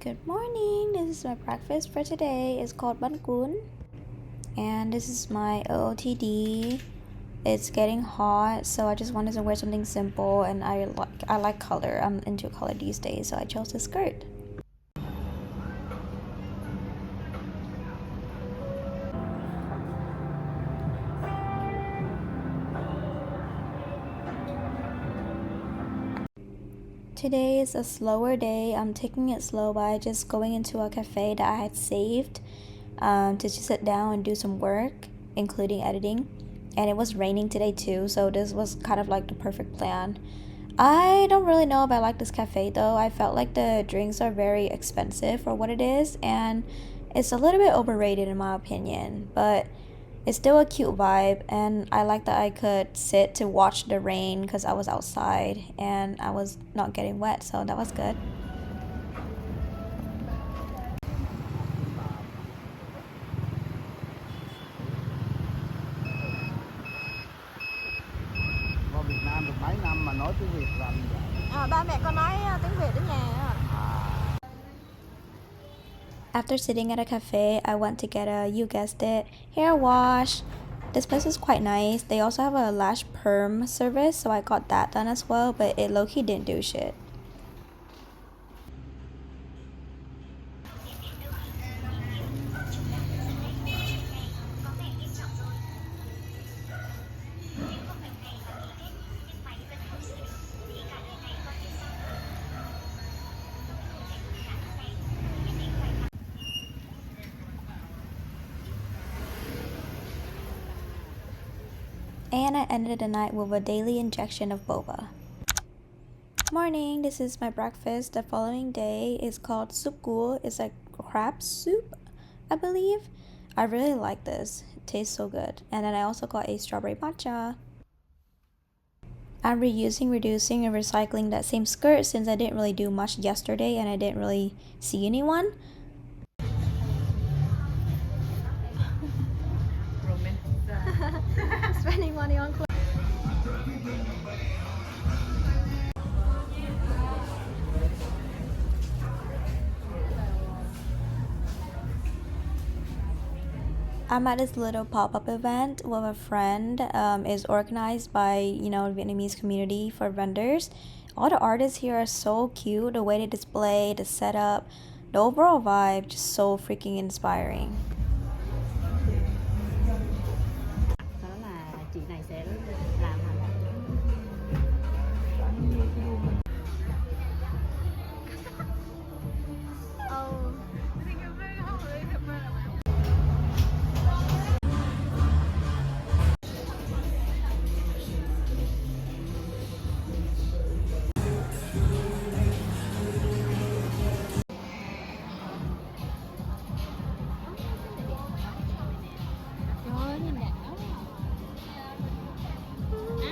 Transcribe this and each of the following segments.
Good morning. This is my breakfast for today. It's called bun cuốn. And this is my OOTD. It's getting hot, so I just wanted to wear something simple, and I like color. I'm into color these days, so I chose this skirt. Today is a slower day. I'm taking it slow by just going into a cafe that I had saved to just sit down and do some work, including editing. And it was raining today too, so this was kind of like the perfect plan. I don't really know if I like this cafe though. I felt like the drinks are very expensive for what it is, and it's a little bit overrated in my opinion, but it's still a cute vibe, and I like that I could sit to watch the rain because I was outside and I was not getting wet, so that was good. Qua Việt Nam được mấy năm mà nói tiếng Việt làm vậy? Ba mẹ con nói tiếng Việt ở nhà. After sitting at a cafe, I went to get a, you guessed it, hair wash. This place is quite nice. They also have a lash perm service, so I got that done as well, but it low-key didn't do shit. And I ended the night with a daily injection of boba. Morning, this is my breakfast. The following day is called soup cua. It's like crab soup, I believe. I really like this. It tastes so good. And then I also got a strawberry matcha. I'm reusing, reducing, and recycling that same skirt since I didn't really do much yesterday and I didn't really see anyone. Spending money on clothes. I'm at this little pop-up event with a friend. It's organized by, Vietnamese community for vendors. All the artists here are so cute. The way they display, the setup, the overall vibe, just so freaking inspiring. Đó là chị này sẽ làm hả?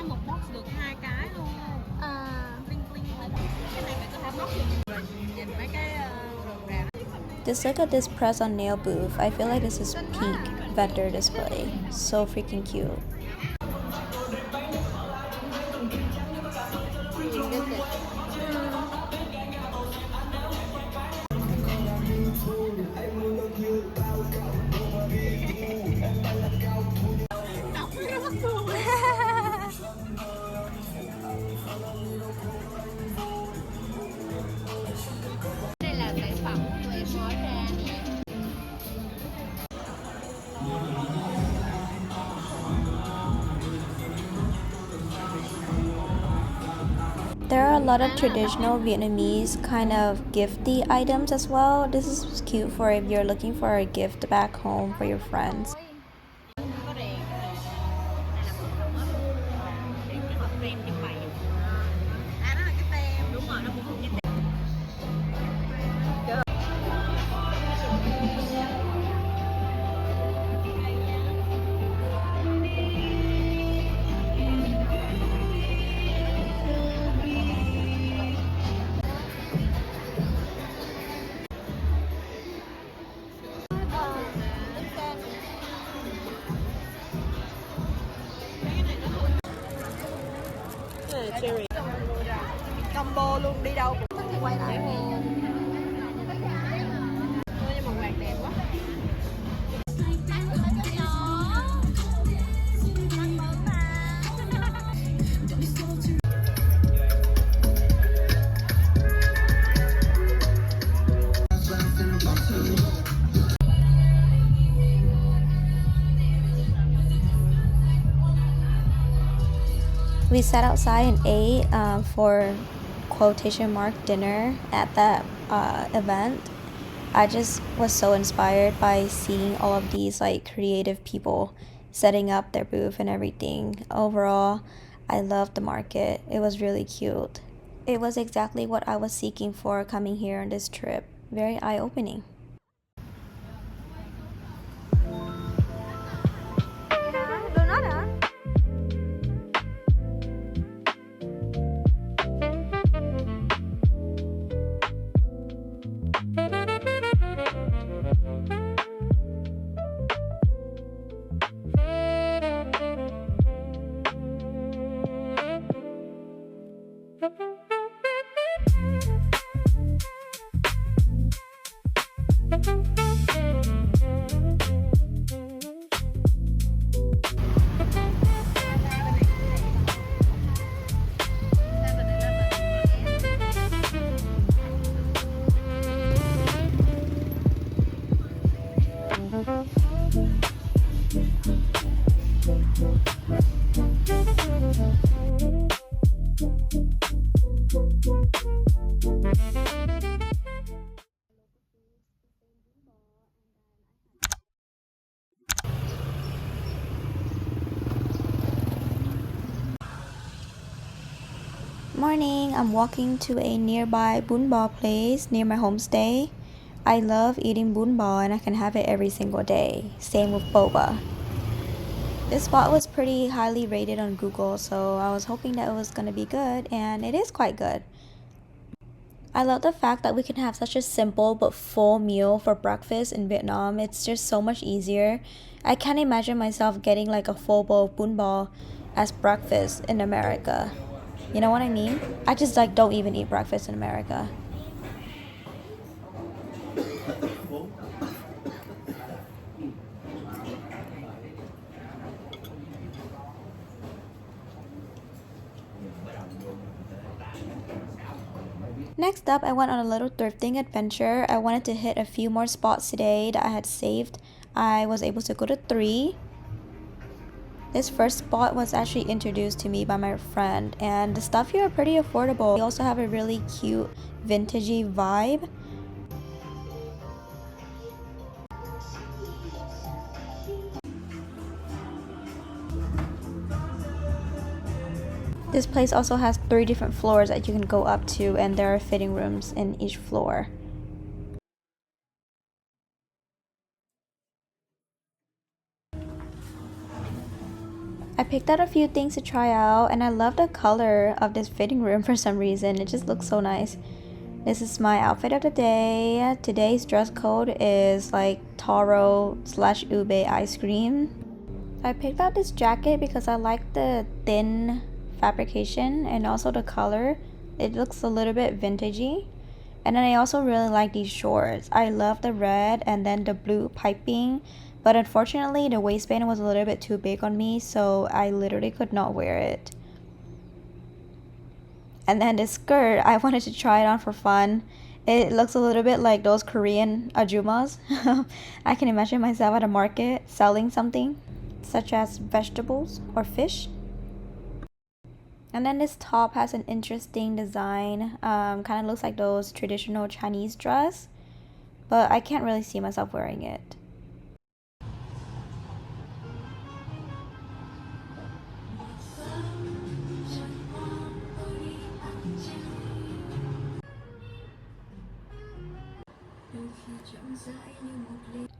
Một box được 2 cái luôn. Bling bling bling. Cái này phải có thể box rồi nhìn mấy cái rườm rà. Just look at this press-on nail booth. I feel like this is peak vendor display. So freaking cute. Đây là sản phẩm của em nói ra nè. There are a lot of traditional Vietnamese kind of gifty items as well. This is cute for if you're looking for a gift back home for your friends. Có đèn. Đây là một trong đó luôn. Đèn cái hộp tem trưng bày. Đó là cái tem. Đúng rồi, nó cũng không cái tem. Cherry combo luôn, đi đâu cũng quay lại. We sat outside and ate for quotation mark dinner at that event. I just was so inspired by seeing all of these like creative people setting up their booth and everything. Overall, I loved the market. It was really cute. It was exactly what I was seeking for coming here on this trip. Very eye-opening. Morning, I'm walking to a nearby bún bò place near my homestay. I love eating bún bò and I can have it every single day. Same with boba. This spot was pretty highly rated on Google, so I was hoping that it was gonna be good, and it is quite good. I love the fact that we can have such a simple but full meal for breakfast in Vietnam. It's just so much easier. I can't imagine myself getting like a full bowl of bún bò as breakfast in America. You know what I mean? I just like don't even eat breakfast in America. Next up, I went on a little thrifting adventure. I wanted to hit a few more spots today that I had saved. I was able to go to 3. This first spot was actually introduced to me by my friend, and the stuff here are pretty affordable. We also have a really cute vintagey vibe. This place also has 3 different floors that you can go up to, and there are fitting rooms in each floor. I picked out a few things to try out, and I love the color of this fitting room for some reason. It just looks so nice. This is my outfit of the day. Today's dress code is like taro / ube ice cream. I picked out this jacket because I like the thin fabrication and also the color. It looks a little bit vintagey. And then I also really like these shorts. I love the red and then the blue piping, but unfortunately the waistband was a little bit too big on me, so I literally could not wear it. And then this skirt, I wanted to try it on for fun. It looks a little bit like those Korean ajumas. I can imagine myself at a market selling something such as vegetables or fish. And then this top has an interesting design. Kind of looks like those traditional Chinese dress, but I can't really see myself wearing it.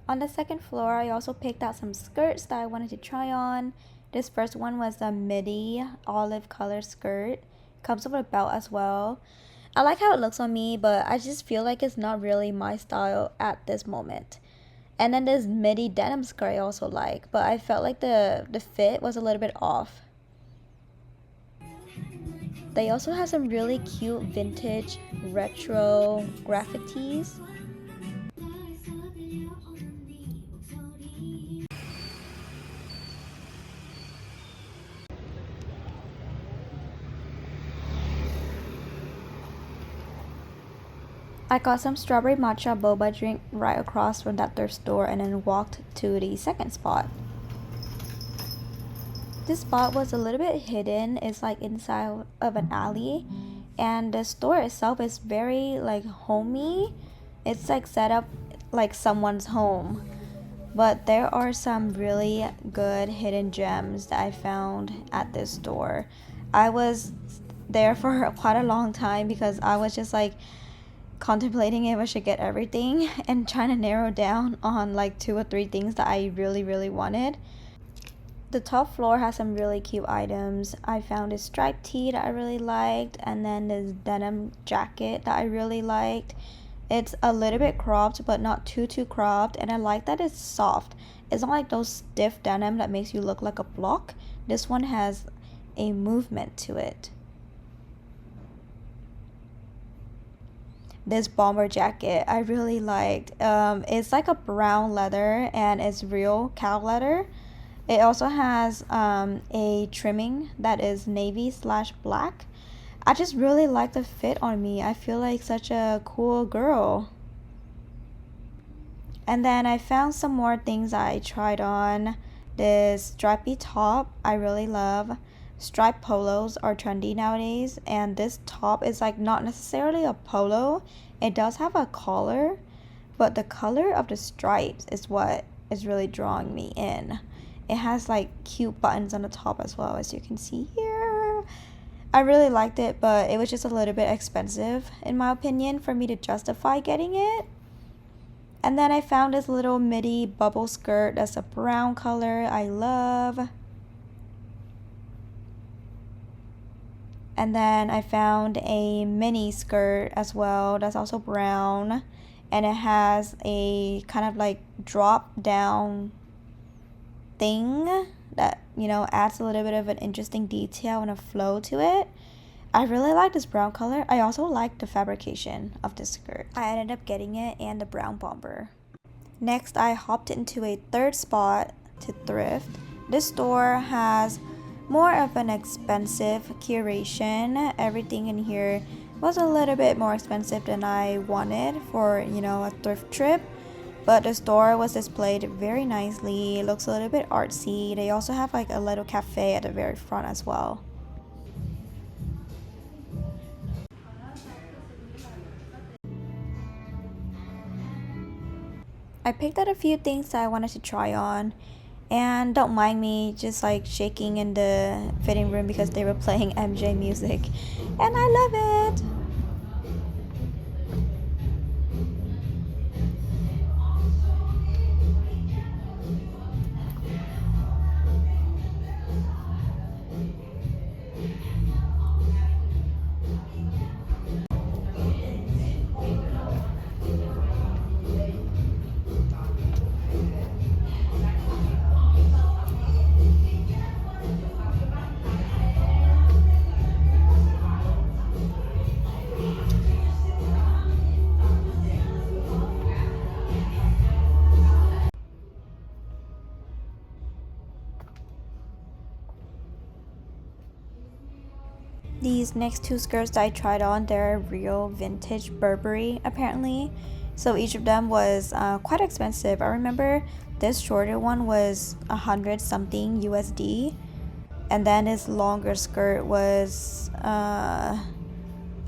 On the second floor, I also picked out some skirts that I wanted to try on. This first one was the midi olive color skirt. Comes with a belt as well. I like how it looks on me, but I just feel like it's not really my style at this moment. And then this midi denim skirt I also like, but I felt like the fit was a little bit off. They also have some really cute vintage retro graphic tees. I got some strawberry matcha boba drink right across from that thrift store and then walked to the second spot. This spot was a little bit hidden. It's like inside of an alley, and the store itself is very like homey. It's like set up like someone's home. But there are some really good hidden gems that I found at this store. I was there for quite a long time because I was just like contemplating if I should get everything and trying to narrow down on like 2 or 3 things that I really wanted. The top floor has some really cute items. I found this striped tee that I really liked, and then this denim jacket that I really liked. It's a little bit cropped, but not too cropped, and I like that it's soft. It's not like those stiff denim that makes you look like a block. This one has a movement to it. This bomber jacket I really liked. It's like a brown leather and it's real cow leather. It also has a trimming that is navy/black. I just really like the fit on me. I feel like such a cool girl. And then I found some more things I tried on. This stripy top I really love. Striped polos are trendy nowadays, and this top is like not necessarily a polo. It does have a collar, but the color of the stripes is what is really drawing me in. It has like cute buttons on the top as well, as you can see here. I really liked it, but it was just a little bit expensive in my opinion for me to justify getting it. And then I found this little midi bubble skirt that's a brown color I love. And then I found a mini skirt as well that's also brown, and it has a kind of like drop down thing that, you know, adds a little bit of an interesting detail and a flow to it. I really like this brown color. I also like the fabrication of this skirt. I ended up getting it and the brown bomber. Next, I hopped into a third spot to thrift. This store has more of an expensive curation. Everything in here was a little bit more expensive than I wanted for, you know, a thrift trip. But the store was displayed very nicely. It looks a little bit artsy. They also have like a little cafe at the very front as well. I picked out a few things that I wanted to try on, and don't mind me just like shaking in the fitting room because they were playing MJ music, and I love it. These next 2 skirts that I tried on, they're real vintage Burberry apparently. So each of them was quite expensive. I remember this shorter one was 100 something USD. And then this longer skirt was a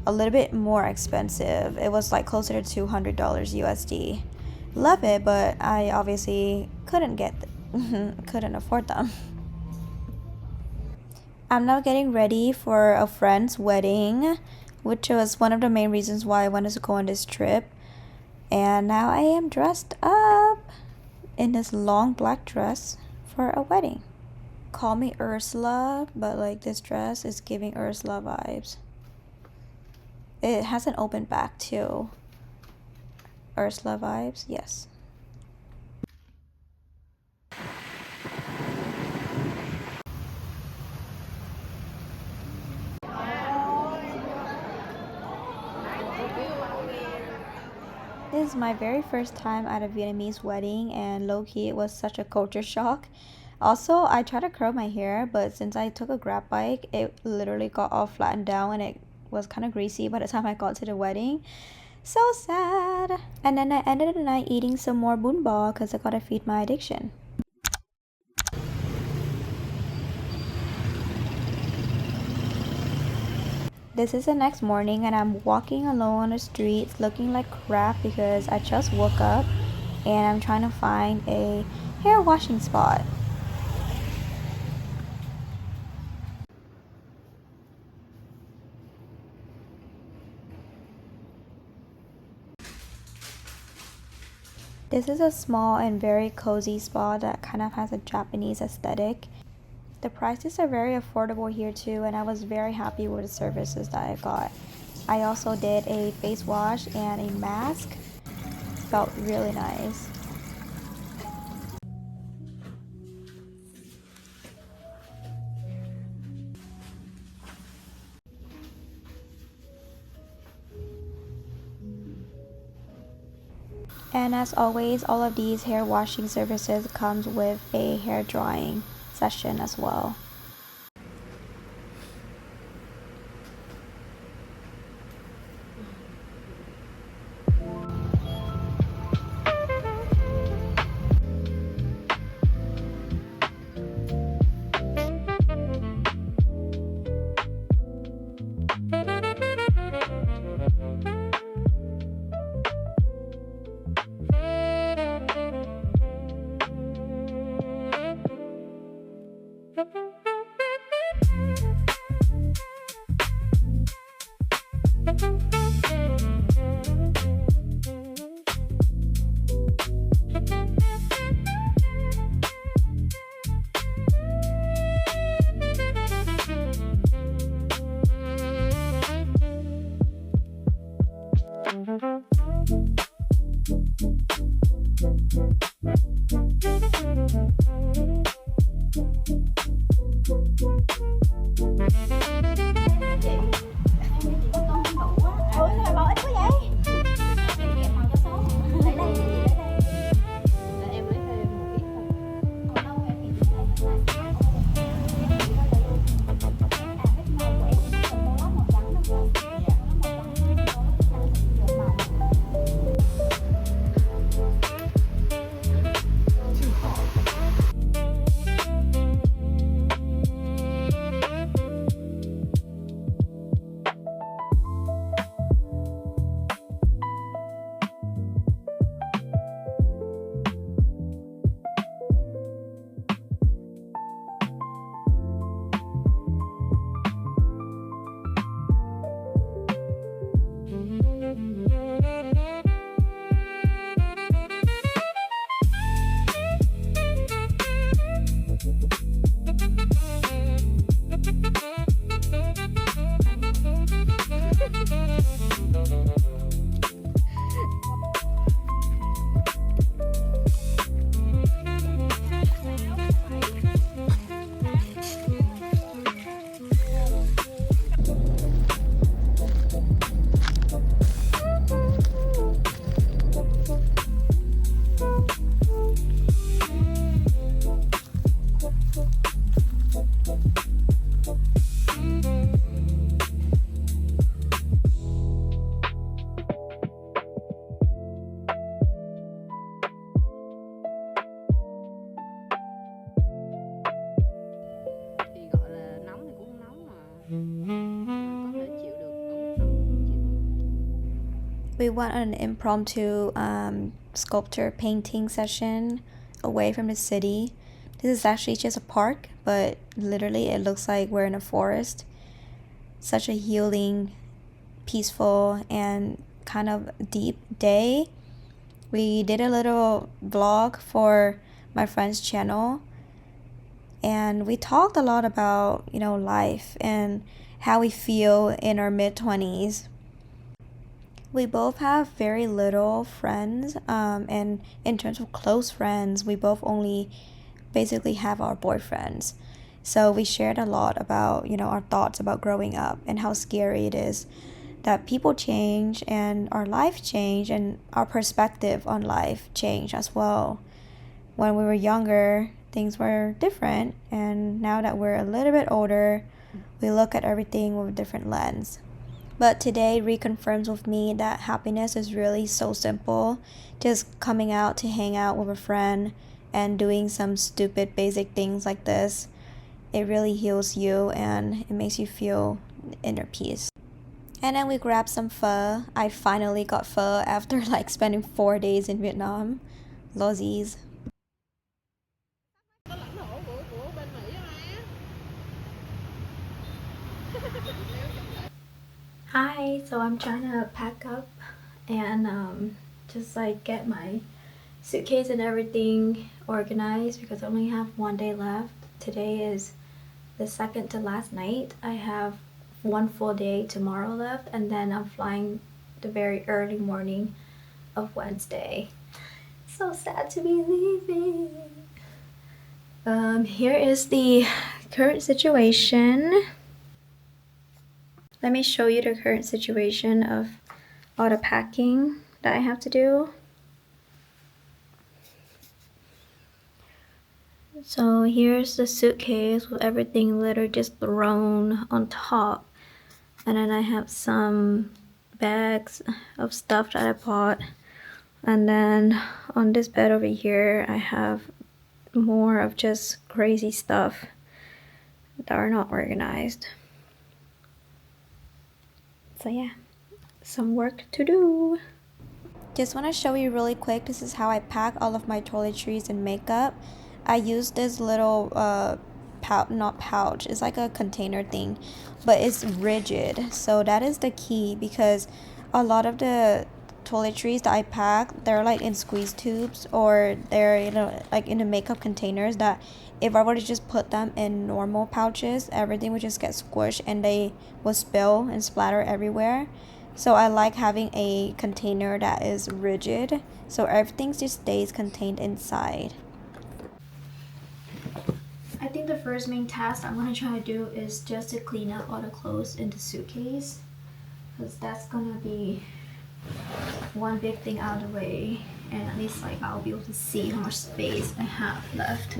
little bit more expensive. It was like closer to $200 USD. Love it, but I obviously couldn't afford them. I'm now getting ready for a friend's wedding, which was one of the main reasons why I wanted to go on this trip. And now I am dressed up in this long black dress for a wedding. Call me Ursula, but like this dress is giving Ursula vibes. It has an open back too. Ursula vibes, yes. This is my very first time at a Vietnamese wedding, and low-key it was such a culture shock. Also, I tried to curl my hair, but since I took a grab bike, it literally got all flattened down and it was kind of greasy by the time I got to the wedding. So sad. And then I ended the night eating some more bún bò because I gotta feed my addiction. This is the next morning and I'm walking alone on the streets looking like crap because I just woke up and I'm trying to find a hair washing spot. This is a small and very cozy spa that kind of has a Japanese aesthetic. The prices are very affordable here too, and I was very happy with the services that I got. I also did a face wash and a mask. Felt really nice. And as always, all of these hair washing services comes with a hair drying session as well. We went on an impromptu sculpture painting session away from the city. This is actually just a park, but literally it looks like we're in a forest. Such a healing, peaceful, and kind of deep day. We did a little vlog for my friend's channel, and we talked a lot about, life and how we feel in our mid-20s. We both have very little friends, and in terms of close friends, we both only basically have our boyfriends. So we shared a lot about, our thoughts about growing up and how scary it is that people change and our life change and our perspective on life change as well. When we were younger, things were different, and now that we're a little bit older, we look at everything with a different lens. But today reconfirms with me that happiness is really so simple. Just coming out to hang out with a friend and doing some stupid basic things like this. It really heals you and it makes you feel inner peace. And then we grabbed some pho. I finally got pho after like spending 4 days in Vietnam. Lozies. Hi, so I'm trying to pack up and just like get my suitcase and everything organized because I only have 1 day left. Today is the second to last night. I have one full day tomorrow left, and then I'm flying the very early morning of Wednesday. So sad to be leaving. Here is the current situation. Let me show you the current situation of all the packing that I have to do. So here's the suitcase with everything literally just thrown on top. And then I have some bags of stuff that I bought. And then on this bed over here, I have more of just crazy stuff that are not organized. So yeah, some work to do. Just want to show you really quick, this is how I pack all of my toiletries and makeup. I use this little not pouch, it's like a container thing, but it's rigid. So that is the key, because a lot of the toiletries that I pack, they're like in squeeze tubes, or they're, you know, like in the makeup containers that if I were to just put them in normal pouches, everything would just get squished and they will spill and splatter everywhere. So I like having a container that is rigid, so everything just stays contained inside. I think the first main task I'm going to try to do is just to clean up all the clothes in the suitcase, because that's going to be one big thing out of the way, and at least like I'll be able to see how much space I have left.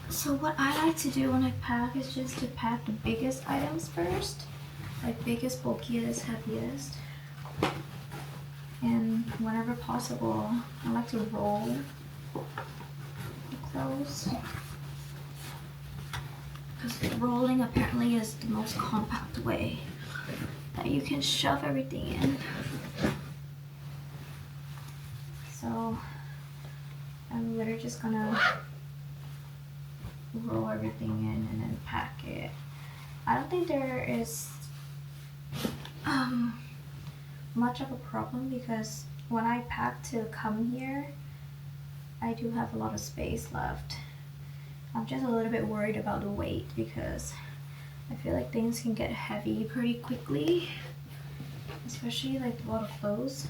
So what I like to do when I pack is just to pack the biggest items first. Like biggest, bulkiest, heaviest, and whenever possible I like to roll the clothes, because rolling apparently is the most compact way that you can shove everything in. So I'm literally just gonna roll everything in and then pack it. I don't think there is much of a problem, because when I pack to come here, I do have a lot of space left. I'm just a little bit worried about the weight, because I feel like things can get heavy pretty quickly, especially like a lot of clothes.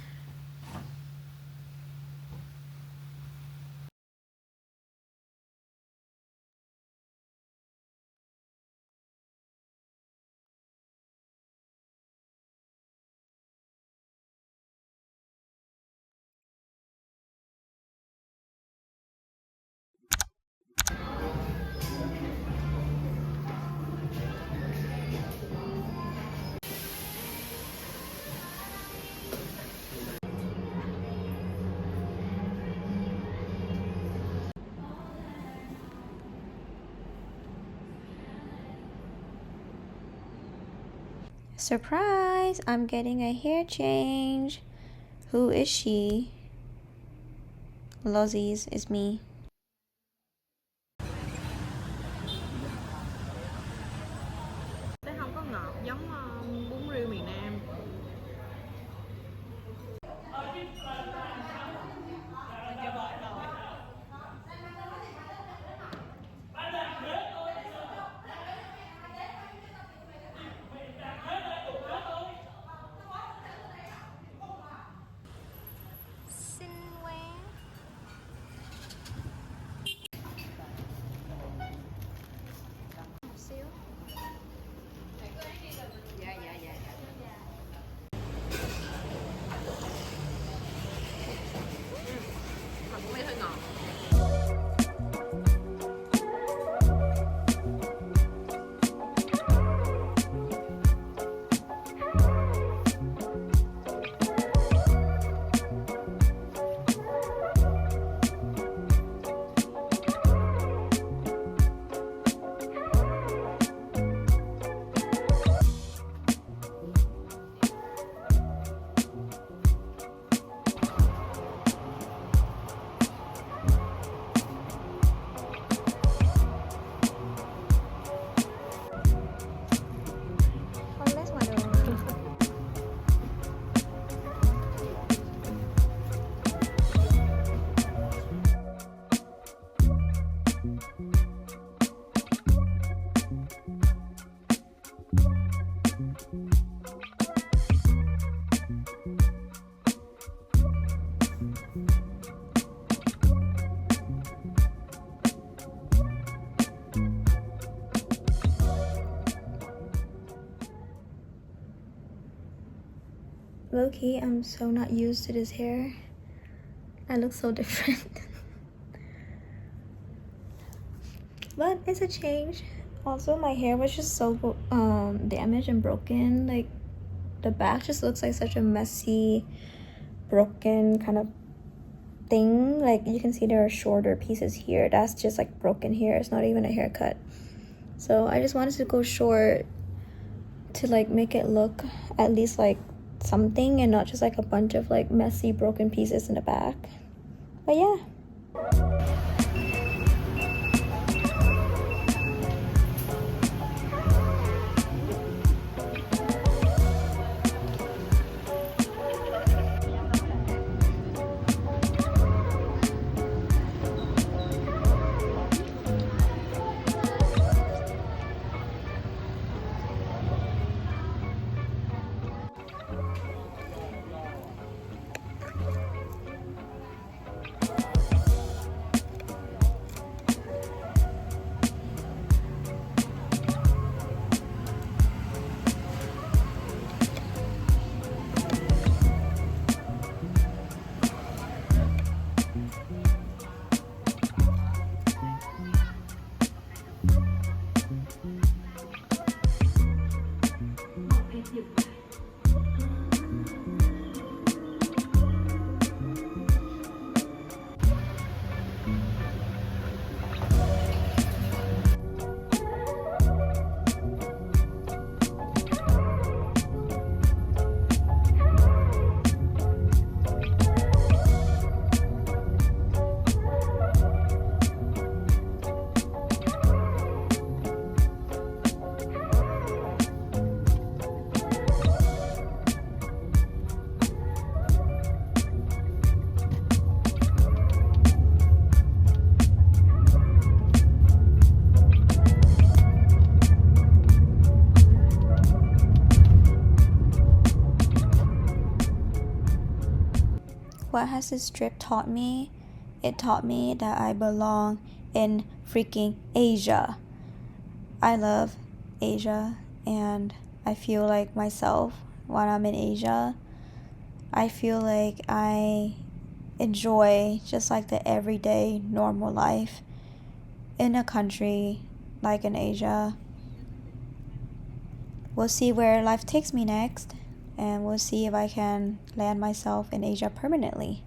Surprise! I'm getting a hair change. Who is she? Lozies, it's me. Nó không có ngọt giống bún riêu miền Nam. Xinh quá. Low-key, I'm so not used to this hair. I look so different. But it's a change. Also, my hair was just so damaged and broken. Like, the back just looks like such a messy, broken kind of thing. Like, you can see there are shorter pieces here. That's just like broken hair. It's not even a haircut. So I just wanted to go short to like make it look at least like something and not just like a bunch of like messy broken pieces in the back. But yeah. What has this trip taught me? It taught me that I belong in freaking Asia. I love Asia and I feel like myself when I'm in Asia. I feel like I enjoy just like the everyday normal life in a country like in Asia. We'll see where life takes me next, and we'll see if I can land myself in Asia permanently.